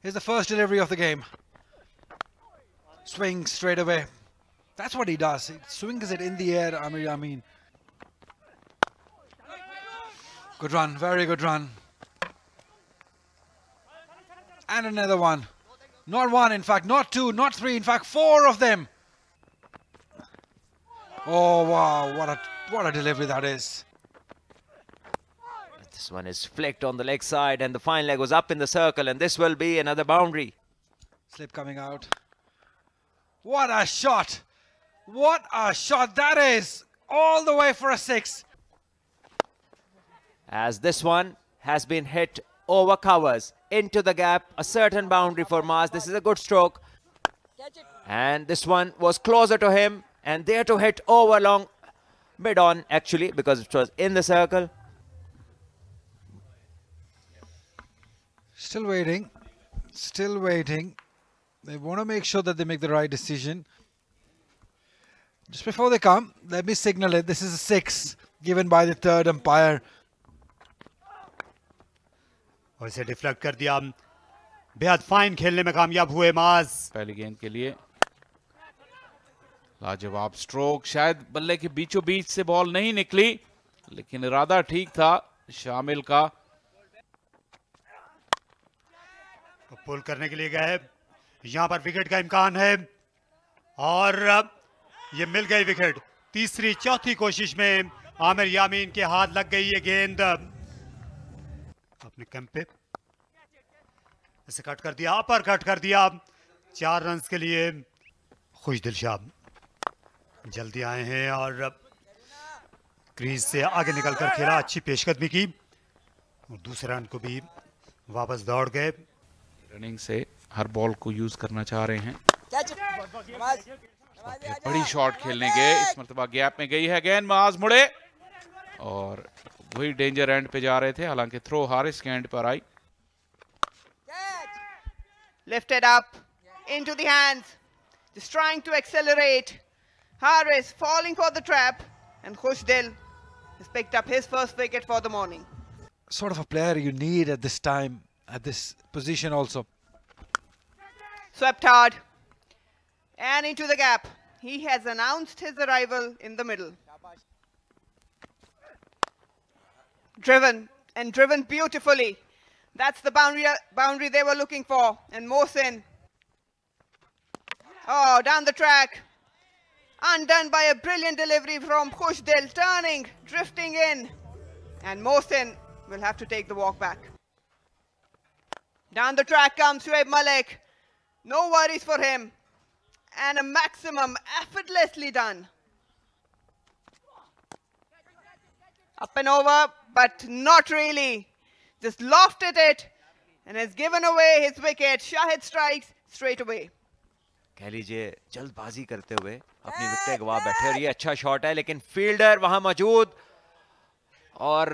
Here's the first delivery of the game. Swing straight away. That's what he does. He swings it in the air. I mean. Good run. Very good run. And another one. Not one, in fact. Not two. Not three. In fact, four of them. Oh, wow. What a delivery that is. This one is flicked on the leg side and the fine leg was up in the circle, and this will be another boundary. Slip coming out. What a shot. What a shot that is. All the way for a 6. As this one has been hit over covers into the gap, a certain boundary for Maaz. This is a good stroke. And this one was closer to him and there to hit over long mid on actually, because it was in the circle. Still waiting. Still waiting. They want to make sure that they make the right decision. Just before they come, let me signal it. This is a 6 given by the third umpire. और इसे deflect कर दिया. बेहद fine खेलने में कामयाब हुए माज. पहली गेंद के लिए लाजवाब स्ट्रोक. शायद बल्ले के बीचों बीच से बॉल नहीं निकली, लेकिन इरादा ठीक था शामिल का. पुल करने के लिए गए. यहां पर विकेट का इम्कान है और ये मिल गई विकेट. तीसरी चौथी कोशिश में आमिर यामीन के हाथ लग गई ये गेंद. अपने कैंप पे इसे कट कर दिया, अपर कट कर दिया. 4 रन के लिए खुश दिल शाह जल्दी आए हैं और क्रीज से आगे निकलकर खेला. अच्छी पेशकदमी की और दूसरे रन को भी वापस दौड़ गए. रनिंग से हर बॉल को यूज करना चाह रहे हैं. बड़ी शॉट खेलने गए, इस मरतबा गैप में गई है गेंद. माज मुड़े और वही डेंजर एंड पे जा रहे थे, हालांकि थ्रो हारिस के एंड पर आई. Lifted up into the hands, just trying to accelerate. Haris falling for the trap, and Khushdil has picked up his first wicket for the morning. Sort of a player you need at this time, at this position also. Swept hard and into the gap. He has announced his arrival in the middle. Driven and driven beautifully. That's the boundary they were looking for. And Mohsin, oh, down the track. Undone by a brilliant delivery from Khushdil, turning, drifting in. And Mohsin will have to take the walk back. Down the track comes Shuaib Malik. No worries for him. And a maximum effortlessly done. Up and over, but not really. Just lofted it and has given away his wicket. Shahid strikes straight away. कह लीजिए जल्दबाजी करते हुए अपनी wicket गवा बैठे. और ये अच्छा शॉट है, लेकिन फील्डर वहां मौजूद. और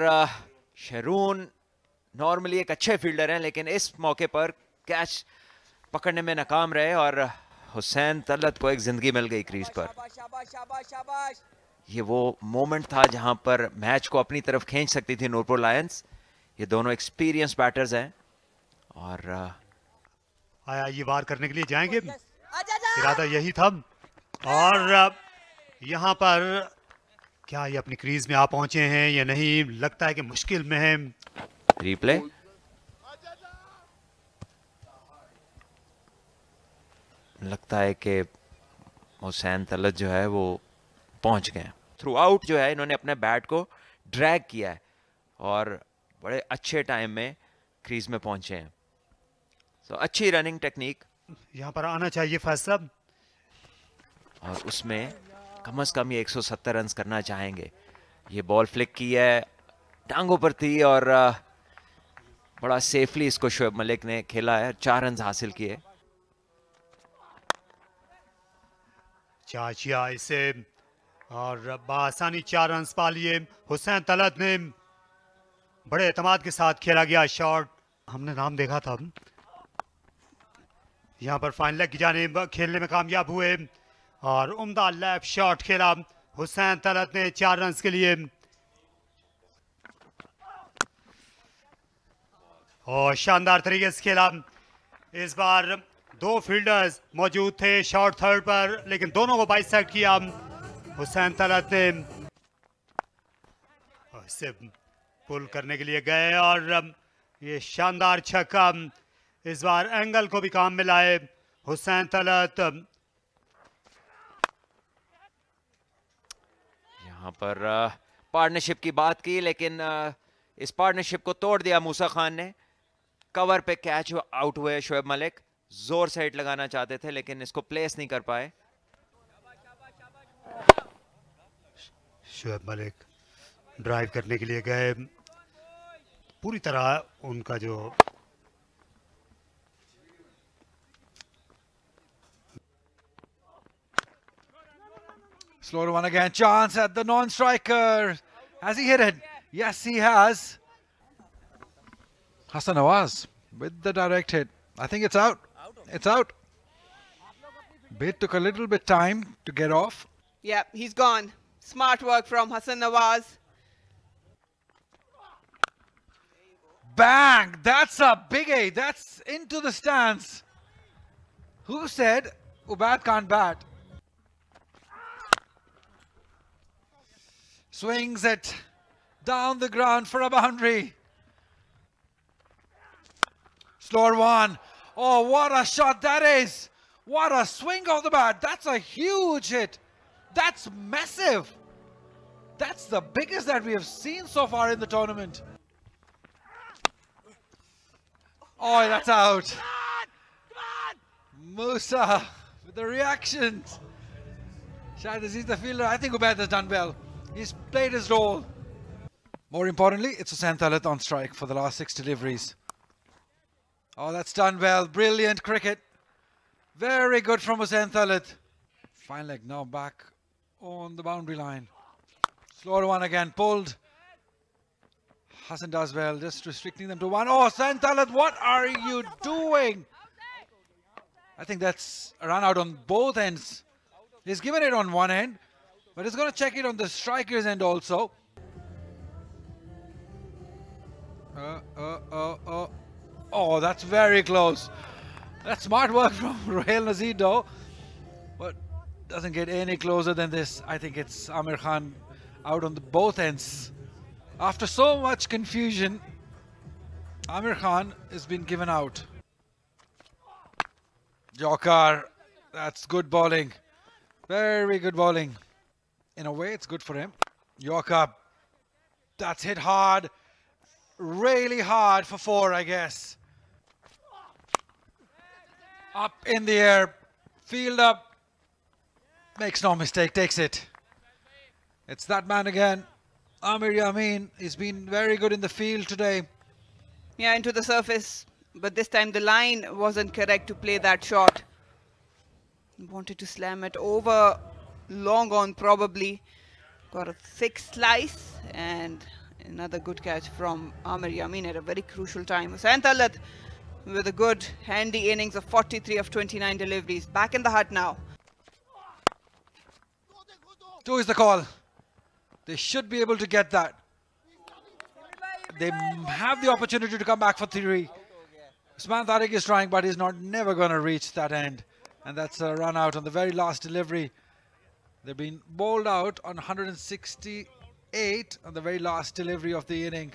शरून नॉर्मली एक अच्छे फील्डर हैं, लेकिन इस मौके पर कैच पकड़ने में नाकाम रहे और हुसैन तलत को एक जिंदगी मिल गई क्रीज पर. ये वो मोमेंट था जहां पर मैच को अपनी तरफ खींच सकती थी नूरपुर लायंस. ये दोनों एक्सपीरियंस बैटर्स हैं और आया ये वार करने के लिए जाएंगे. इरादा यही था. और यहाँ पर क्या ये अपनी क्रीज में आ पहुंचे हैं या नहीं, लगता है कि मुश्किल में है. रिप्ले लगता है कि हुसैन तलत जो है वो पहुंच गए. थ्रू आउट जो है इन्होंने अपने बैट को ड्रैग किया है और बड़े अच्छे टाइम में क्रीज में पहुंचे हैं. तो अच्छी रनिंग टेक्निक. यहाँ पर आना चाहिए फैज साहब. और उसमें कम से कम ये 170 रन करना चाहेंगे. ये बॉल फ्लिक की है, टांगों पर थी और बड़ा सेफली इसको शोएब मलिक ने खेला है. 4 रन हासिल किए. चाचिया इसे और बासानी 4 रन पा लिए. हुसैन तलत ने बड़े एतमाद के साथ खेला गया शॉट. हमने नाम देखा था. यहाँ पर फाइन लेग की जानिब खेलने में कामयाब हुए और उम्दा लेफ्ट शॉट खेला हुसैन तलत ने 4 रन के लिए. और शानदार तरीके से खेला. इस बार दो फील्डर्स मौजूद थे शॉर्ट थर्ड पर, लेकिन दोनों को बाइसेक्ट किया हुसैन तलत ने। इसे पुल करने के लिए गए और ये शानदार छक्का इस बार एंगल को भी काम में लाए हुसैन तलत। यहाँ पर पार्टनरशिप की बात की, लेकिन इस पार्टनरशिप को तोड़ दिया मूसा खान ने। कवर पे कैच आउट हुए शोएब मलिक, जोर से हिट लगाना चाहते थे लेकिन इसको प्लेस नहीं कर पाए। शोएब मलिक ड्राइव करने के लिए गए, पूरी तरह उनका जो Slower one again. Chance at the non-striker. Has he hit it? Yes, he has. Hassan Nawaz with the direct hit. I think it's out. It's out. Bit took a little bit time to get off. Yeah, he's gone. Smart work from Hassan Nawaz. Bang! That's a big A. That's into the stands. Who said Ubad can't bat? Swings it down the ground for a boundary. Slower one. Oh, what a shot that is. What a swing of the bat. That's a huge hit. That's massive. That's the biggest that we have seen so far in the tournament. Oh, that's out. Musa with the reactions. Shahid Aziz, the fielder. I think Ubaid has done well. He's played his role. More importantly, it's Hussain Talat on strike for the last 6 deliveries. Oh, that's done well. Brilliant cricket. Very good from Hussain Talat. Fine leg now back on the boundary line. Slower one again, pulled. Hassan does well, just restricting them to one. Oh, Hussain Talat, what are you doing? I think that's a run out on both ends. He's given it on one end, but he's going to check it on the striker's end also. Oh, that's very close. That's smart work from Ruhail Nazir though, but doesn't get any closer than this. I think it's Amir Khan out on both ends. After so much confusion, Amir Khan has been given out. Jokar, that's good bowling. Very good bowling. In a way, it's good for him. Yorker, that's hit hard. Really hard for 4, I guess. Up in the air. Field up. Makes no mistake, takes it. It's that man again. Amir Yamin. He's been very good in the field today. Yeah, into the surface. But this time the line wasn't correct to play that shot. Wanted to slam it over. Long on probably. Got a thick slice. And another good catch from Amir Yamin at a very crucial time. Hussain Talat with a good handy innings of 43 of 29 deliveries. Back in the hut now. 2 is the call. They should be able to get that. They have the opportunity to come back for 3. Usman Tariq is trying, but he's never going to reach that end. And that's a run out on the very last delivery. They've been bowled out on 168 on the very last delivery of the inning.